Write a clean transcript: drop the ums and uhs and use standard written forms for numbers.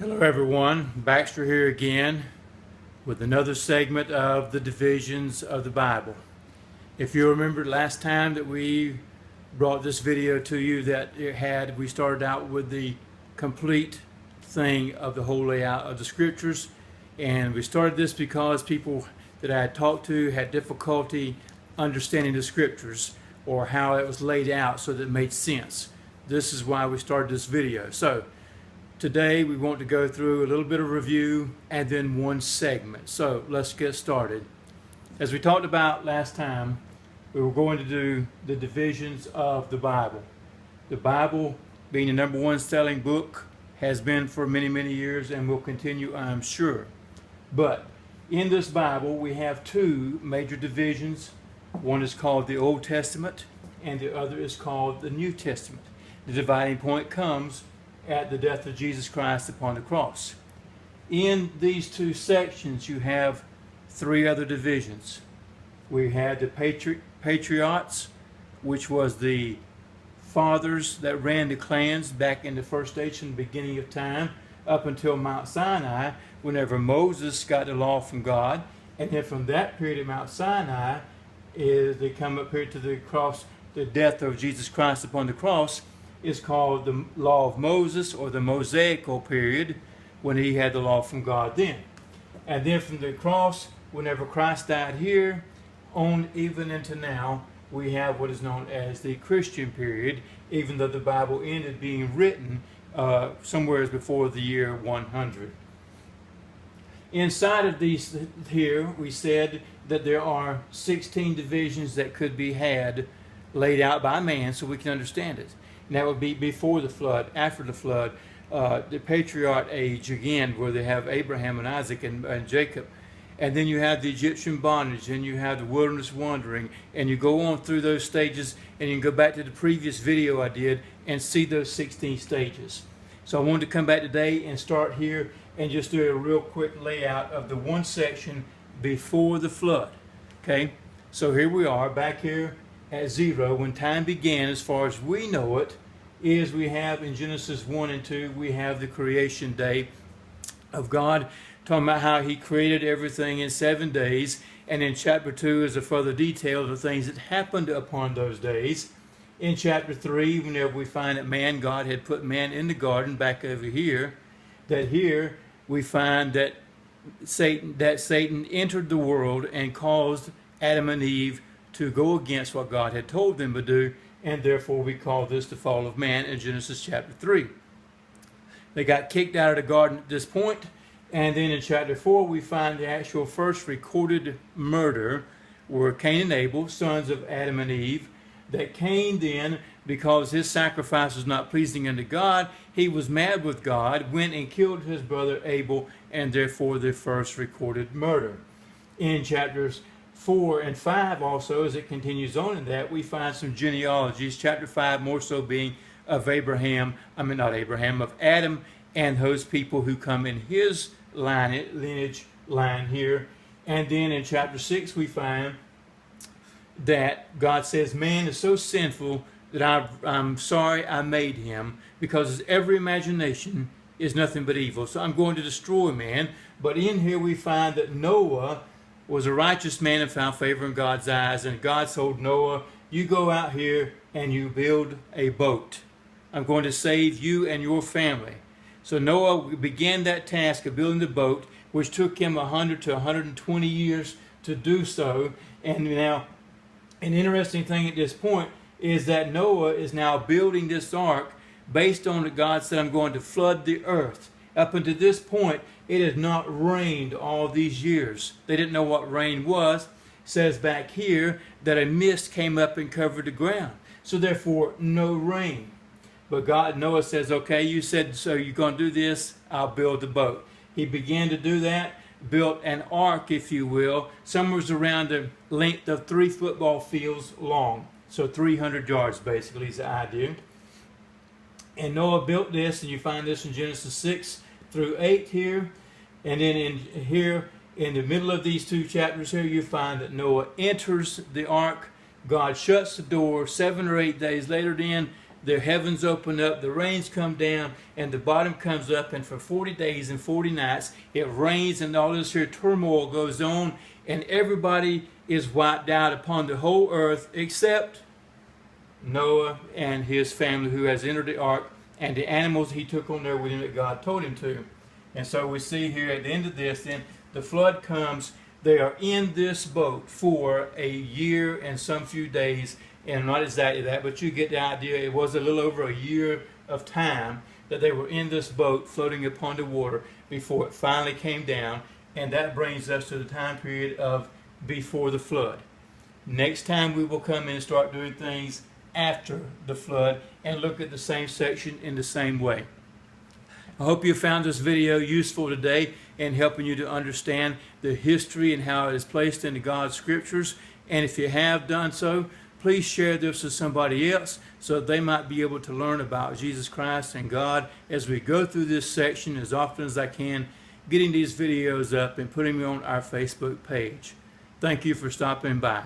Hello everyone, Baxter here again with another segment of the divisions of the Bible. If you remember last time that we brought this video to you we started out with the complete thing of the whole layout of the scriptures, and we started this because people that I had talked to had difficulty understanding the scriptures or how it was laid out so that it made sense. This is why we started this video. So today we want to go through a little bit of review and then one segment. So let's get started. As we talked about last time, we were going to do the divisions of the Bible. The Bible, being the #1 selling book, has been for many, many years and will continue, I'm sure. But in this Bible we have two major divisions. One is called the Old Testament and the other is called the New Testament. The dividing point comes at the death of Jesus Christ upon the cross. In these two sections you have three other divisions. We had the patriots, which was the fathers that ran the clans back in the first age, in the beginning of time, up until Mount Sinai, whenever Moses got the law from God. And then from that period of Mount Sinai, they come up here to the cross. The death of Jesus Christ upon the cross is called the law of Moses, or the Mosaical period, when he had the law from God then. And then from the cross, whenever Christ died here, on even into now, we have what is known as the Christian period, even though the Bible ended being written somewhere before the year 100. Inside of these here, we said that there are 16 divisions that could be had laid out by man so we can understand it. And that would be before the flood, after the flood, the patriarch age again, where they have Abraham and Isaac and Jacob. And then you have the Egyptian bondage, and you have the wilderness wandering, and you go on through those stages, and you can go back to the previous video I did and see those 16 stages. So I wanted to come back today and start here and just do a real quick layout of the one section before the flood. Okay, so here we are back here at 0, when time began, as far as we know it, is we have in Genesis 1 and 2, we have the creation day of God, talking about how he created everything in 7 days. And in chapter 2 is a further detail of the things that happened upon those days. In chapter 3, whenever we find that God had put man in the garden back over here, that here we find that Satan entered the world and caused Adam and Eve to go against what God had told them to do, and therefore we call this the fall of man in Genesis chapter 3. They got kicked out of the garden at this point, and then in chapter 4 we find the actual first recorded murder, were Cain and Abel, sons of Adam and Eve. That Cain then, because his sacrifice was not pleasing unto God, he was mad with God, went and killed his brother Abel, and therefore the first recorded murder. In chapters 4 and 5 also, as it continues on in that, we find some genealogies, chapter 5 more so being of of Adam and those people who come in his lineage line here. And then in chapter 6 we find that God says man is so sinful that I'm sorry I made him, because every imagination is nothing but evil. So I'm going to destroy man. But in here we find that Noah was a righteous man and found favor in God's eyes, and God told Noah, you go out here and you build a boat. I'm going to save you and your family. So Noah began that task of building the boat, which took him 100 to 120 years to do so. And now, an interesting thing at this point is that Noah is now building this ark based on that God said, I'm going to flood the earth. Up until this point, it has not rained all these years. They didn't know what rain was. It says back here that a mist came up and covered the ground. So therefore, no rain. But Noah says, okay, you said so, you're going to do this, I'll build the boat. He began to do that, built an ark, if you will, somewhere around the length of 3 football fields long. So 300 yards basically is the idea. And Noah built this, and you find this in Genesis 6 through 8 here. And then here in the middle of these two chapters here, you find that Noah enters the ark. God shuts the door. 7 or 8 days later then, the heavens open up, the rains come down, and the bottom comes up, and for 40 days and 40 nights it rains, and all this here turmoil goes on, and everybody is wiped out upon the whole earth except Noah and his family, who has entered the ark, and the animals he took on there with him that God told him to. And so we see here at the end of this, then the flood comes. They are in this boat for a year and some few days, and not exactly that, but you get the idea. It was a little over a year of time that they were in this boat floating upon the water before it finally came down, and that brings us to the time period of before the flood. Next time we will come in and start doing things after the flood and look at the same section in the same way. I hope you found this video useful today in helping you to understand the history and how it is placed into God's scriptures. And if you have done so, please share this with somebody else so they might be able to learn about Jesus Christ and God as we go through this section as often as I can, getting these videos up and putting them on our Facebook page. Thank you for stopping by.